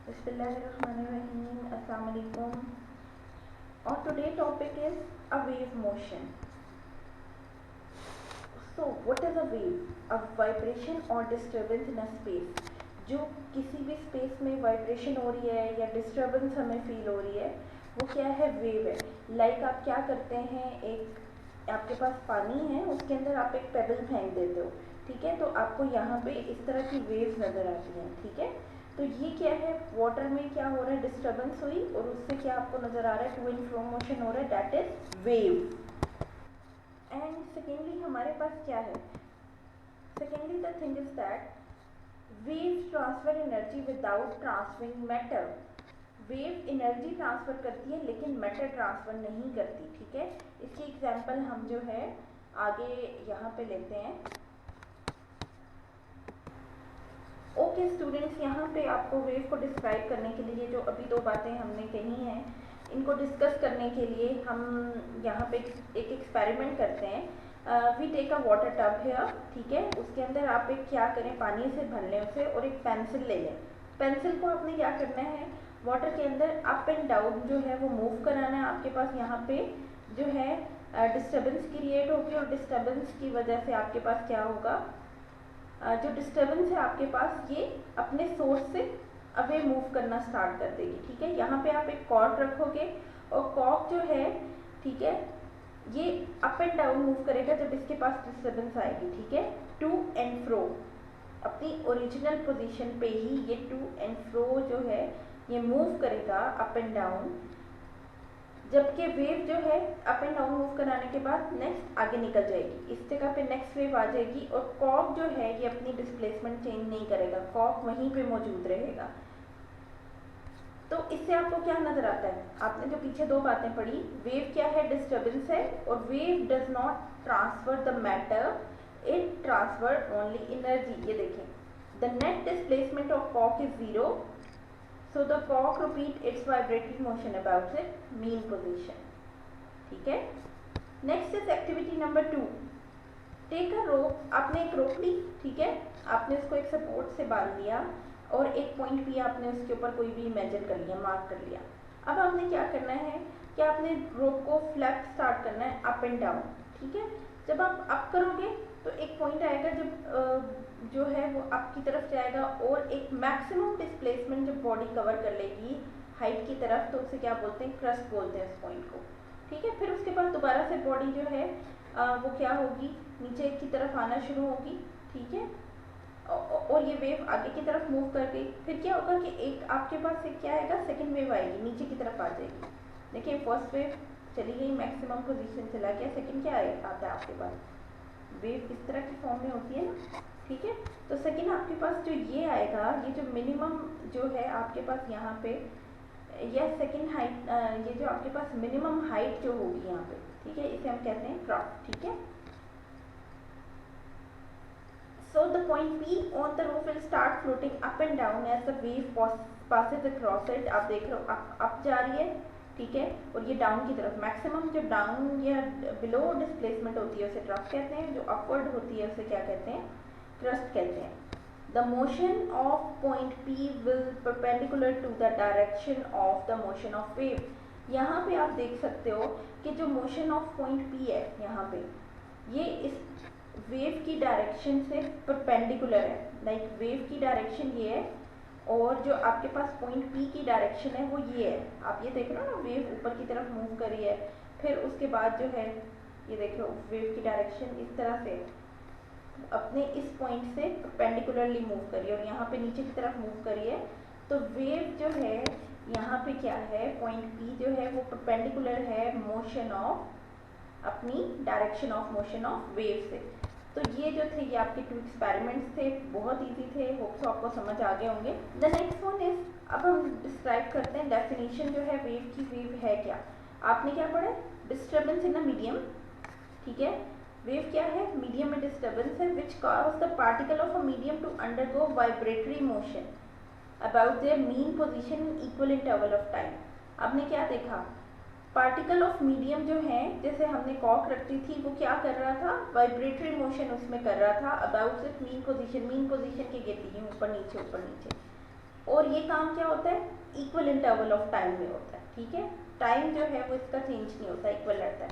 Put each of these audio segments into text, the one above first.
Bismillahirrahmanirrahim. Assalamu alaikum. Our today topic is a wave motion. So, what is a wave? A vibration or disturbance in a space. जो किसी भी space में vibration हो रही है या डिस्टर्बेंस हमें फील हो रही है, वो क्या है? वेव है. लाइक आप क्या करते हैं, एक आपके पास पानी है, उसके अंदर आप एक पेबल फेंक देते हो, ठीक है, तो आपको यहाँ पे इस तरह की वेव्स नज़र आती हैं, ठीक है. तो ये क्या है? वाटर में क्या हो रहा है? डिस्टर्बेंस हुई और उससे क्या आपको नज़र आ रहा है? टू एंड फ्रो मोशन हो रहा है, that is wave. And secondly हमारे पास क्या है? Secondly the thing is that wave transfer energy without transferring matter. Wave energy transfer करती है लेकिन मैटर ट्रांसफर नहीं करती, ठीक है. इसकी एग्जांपल हम जो है आगे यहाँ पे लेते हैं. ओके स्टूडेंट्स, यहाँ पे आपको वेव को डिस्क्राइब करने के लिए जो अभी दो बातें हमने कही हैं, इनको डिस्कस करने के लिए हम यहाँ पे एक एक्सपेरिमेंट करते हैं. We take a water tub है, ठीक है. उसके अंदर आप एक क्या करें, पानी से भर लें उसे और एक पेंसिल ले लें. पेंसिल को आपने क्या करना है, वाटर के अंदर अप एंड डाउन जो है वो मूव कराना है. आपके पास यहाँ पे जो है डिस्टर्बेंस क्रिएट होगी और डिस्टर्बेंस की वजह से आपके पास क्या होगा, जो डिस्टर्बेंस है आपके पास ये अपने सोर्स से अवे मूव करना स्टार्ट कर देगी, ठीक है. यहाँ पे आप एक कॉर्क रखोगे और कॉर्क जो है, ठीक है, ये अप एंड डाउन मूव करेगा जब इसके पास डिस्टर्बेंस आएगी, ठीक है. टू एंड फ्रो अपनी ओरिजिनल पोजीशन पे ही ये टू एंड फ्रो जो है ये मूव करेगा अप एंड डाउन. जबकि वेव जो है अप एंड डाउन मूव कराने के बाद नेक्स्ट आगे निकल जाएगी, इस जगह पे नेक्स्ट वेव आ जाएगी और कॉर्क जो है ये अपनी डिस्प्लेसमेंट चेंज नहीं करेगा, कॉर्क वहीं पे मौजूद रहेगा. तो इससे आपको क्या नजर आता है? आपने जो पीछे दो बातें पढ़ी, वेव क्या है? डिस्टर्बेंस है. और wave does not transfer the matter, it transfer only energy. ये देखें, the net displacement of cork is 0. So the cork repeat its vibratory motion about its mean position. ठीक है. Next is activity number 2. Take a rope. आपने एक रोप ली, ठीक है, आपने उसको एक सपोर्ट से बांध लिया और एक पॉइंट भी आपने उसके ऊपर कोई भी इमेजिन कर लिया, मार्क कर लिया. अब आपने क्या करना है कि आपने रोप को फ्लैप स्टार्ट करना है अप एंड डाउन, ठीक है. जब आप अप करोगे तो एक पॉइंट आएगा जब जो है वो अप की तरफ जाएगा और एक मैक्सिमम डिस्प्लेसमेंट जब बॉडी कवर कर लेगी हाइट की तरफ, तो उसे क्या बोलते हैं? क्रस्ट बोलते हैं उस पॉइंट को, ठीक है. फिर उसके बाद दोबारा से बॉडी जो है वो क्या होगी, नीचे की तरफ आना शुरू होगी, ठीक है, और ये वेव आगे की तरफ मूव कर गई. फिर क्या होगा कि एक आपके पास एक क्या आएगा, सेकंड वेव आएगी, नीचे की तरफ आ जाएगी. देखिए फर्स्ट वेव चली गई, मैक्सिमम पोजीशन चला गया, सेकंड क्या आता है आपके पास? वेव इस तरह की फॉर्म में होती है ना, ठीक है. तो सेकंड आपके पास जो ये आएगा, ये जो मिनिमम जो है आपके पास यहाँ पे, यह सेकंड हाइट, ये जो आपके पास मिनिमम हाइट जो होगी यहाँ पे, ठीक है, इसे हम कहते हैं ट्रफ, ठीक है. So the point P on the roof will start floating up and down as the wave passes across it. आप देख रहे हो अप जा रही है, ठीक है, और ये डाउन की तरफ. मैक्सिमम जो डाउन या बिलो डिस्प्लेसमेंट होती है उसे ट्रफ कहते हैं, जो अपवर्ड होती है उसे क्या कहते हैं? क्रस्ट कहते हैं. The motion of point P will perpendicular to the direction of the motion of wave. यहाँ पे आप देख सकते हो कि जो मोशन ऑफ पॉइंट P है यहाँ पे, ये इस वेव की डायरेक्शन से परपेंडिकुलर है. लाइक वेव की डायरेक्शन ये है और जो आपके पास पॉइंट P की डायरेक्शन है वो ये है. आप ये देख रहे हो ना, वेव ऊपर की तरफ मूव कर रही है, फिर उसके बाद जो है ये देख लो वेव की डायरेक्शन इस तरह से अपने इस पॉइंट से परपेंडिकुलरली मूव कर रही है और यहाँ पे नीचे की तरफ मूव कर रही है. तो वेव जो है यहाँ पे क्या है, पॉइंट P जो है वो परपेंडिकुलर है मोशन ऑफ, अपनी direction of motion of wave से. तो ये जो थे ये आपके 2 एक्सपेरिमेंट्स थे, बहुत इजी थे, होप सो आपको समझ आ गए होंगे. द नेक्स्ट वन इज, अब हम डिस्क्राइब करते हैं डेफिनेशन जो है वेव की. वेव है क्या? आपने क्या पढ़ा? डिस्टर्बेंस इन अ मीडियम, ठीक है. वेव क्या है? मीडियम में डिस्टर्बेंस है which cause the particle of a medium to undergo vibratory motion about their mean position in equal interval of time. आपने क्या देखा? पार्टिकल ऑफ मीडियम जो है, जैसे हमने कॉर्क रखी थी, वो क्या कर रहा था? वाइब्रेटरी मोशन उसमें कर रहा था about it's mean position. Mean position के गिरती है ऊपर नीचे ऊपर नीचे. और ये काम क्या होता है, इक्वल इंटरवल ऑफ टाइम में होता है, ठीक है। टाइम जो है वो इसका चेंज नहीं होता, इक्वल रहता है।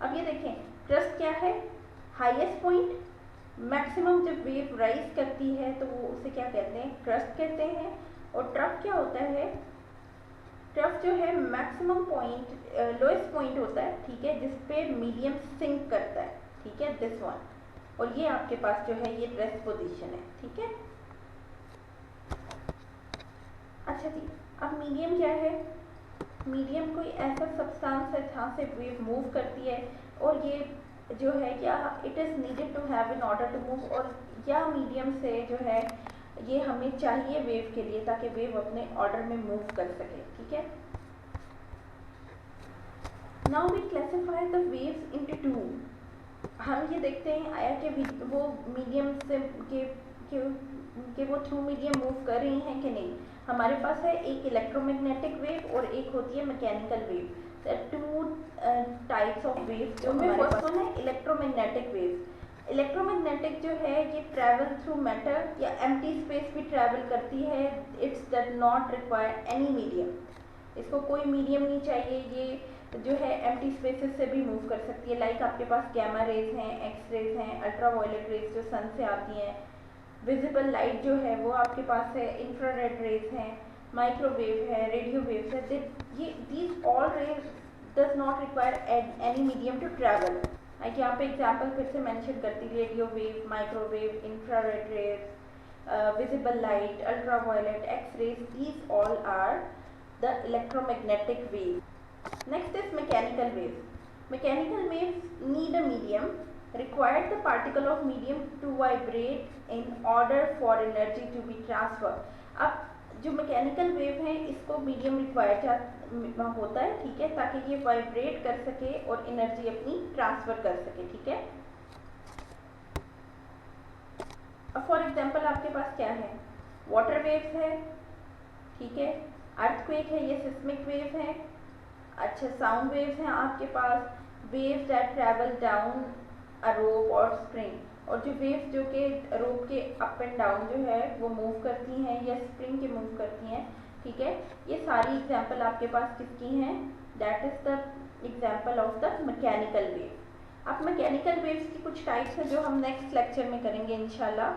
अब ये देखें, क्रस्ट क्या है, हाईएस्ट पॉइंट, मैक्सिमम जब वेव राइज करती है तो वो उसे क्या कहते हैं, क्रस्ट कहते हैं। और ट्रफ क्या होता है, ट्रफ जो है मैक्सिमम पॉइंट, लोएस्ट पॉइंट होता है, ठीक है, जिसपे मीडियम सिंक करता है, ठीक है, दिस वन। और ये आपके पास जो है ये रेस्ट पोजीशन है, ठीक है। अच्छा जी, अब मीडियम क्या है, मीडियम कोई ऐसा सब्सटेंस है जहाँ से वेव मूव करती है, और ये जो है या it is needed to have in order to move, और या मीडियम से जो है ये हमें चाहिए वेव के लिए ताकि वेव अपने ऑर्डर में मूव कर सके, ठीक है। Now we classify the waves into two. हम ये देखते हैं आया कि वो मीडियम से के वो थ्रू मीडियम मूव कर रही हैं कि नहीं। हमारे पास है एक इलेक्ट्रोमैग्नेटिक वेव और एक होती है mechanical wave. Two types of wave जो हमारे पास, फर्स्ट वन है इलेक्ट्रोमैग्नेटिक वेव। इलेक्ट्रोमैग्नेटिक जो है ये ट्रैवल थ्रू मैटर या एम्प्टी स्पेस भी ट्रैवल करती है। It's does not require any medium, इसको कोई मीडियम नहीं चाहिए, ये जो है एम्प्टी स्पेसेस से भी मूव कर सकती है। लाइक आपके पास गैमा रेज हैं, एक्स रेज हैं, अल्ट्रा वायलेट रेज जो सन से आती हैं, विजिबल लाइट जो है वो आपके पास है, इंफ्रारेड रेज हैं, माइक्रोवेव है, रेडियो वेव्स है। ये these all rays does not require any medium to travel. यहाँ पे एग्जाम्पल फिर से मेंशन करती, radio wave, microwave, infrared rays, visible light, ultraviolet, X-rays, these all are the electromagnetic waves. Next is mechanical waves. Mechanical waves need a medium, require the particle of medium to vibrate in order for energy to be transferred. अब जो mechanical wave है इसको medium required होता है, ठीक है, ताकि ये वाइब्रेट कर सके और एनर्जी अपनी ट्रांसफर कर सके, ठीक है। अब फॉर एग्जाम्पल आपके पास क्या है, वाटर वेव्स है, ठीक है, अर्थक्वेक है, ये सिस्मिक वेव है। अच्छा, साउंड वेव्स हैं आपके पास, waves that travel down a rope और स्प्रिंग, और जो वेव्स जो कि रोप के अप एंड डाउन जो है वो मूव करती हैं या स्प्रिंग के मूव करती हैं, ठीक है। ये सारी एग्जाम्पल आपके पास किसकी हैं, that is the example of the mechanical wave. अब मैकेनिकल वेव्स की कुछ टाइप्स हैं जो हम नेक्स्ट लेक्चर में करेंगे इंशाल्लाह।